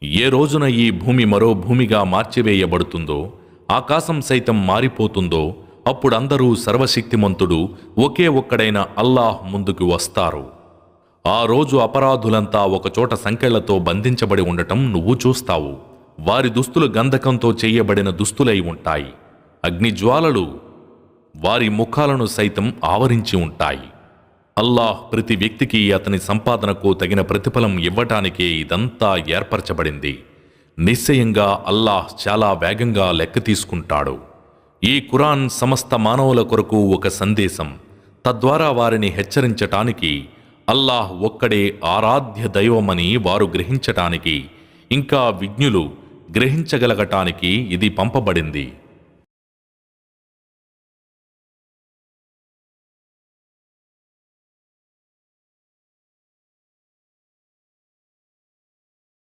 ఏ రోజున ఈ భూమి మరో భూమిగా మార్చివేయబడుతుందో, ఆకాశం సైతం మారిపోతుందో, అప్పుడందరూ సర్వశక్తిమంతుడు ఒకే ఒక్కడైన అల్లాహ్ ముందుకు వస్తారు. ఆ రోజు అపరాధులంతా ఒకచోట సంకెళ్లతో బంధించబడి ఉండటం నువ్వు చూస్తావు. వారి దుస్తులు గంధకంతో చేయబడిన దుస్తులై ఉంటాయి. అగ్నిజ్వాలలు వారి ముఖాలను సైతం ఆవరించి ఉంటాయి. అల్లాహ్ ప్రతి వ్యక్తికి అతని సంపాదనకు తగిన ప్రతిఫలం ఇవ్వటానికే ఇదంతా ఏర్పరచబడింది. నిశ్చయంగా అల్లాహ్ చాలా వేగంగా లెక్క తీసుకుంటాడు. ఈ ఖురాన్ సమస్త మానవుల కొరకు ఒక సందేశం. తద్వారా వారిని హెచ్చరించటానికి, అల్లాహ్ ఒక్కడే ఆరాధ్య దైవమని వారు గ్రహించటానికి, ఇంకా విజ్ఞులు గ్రహించగలగటానికి ఇది పంపబడింది.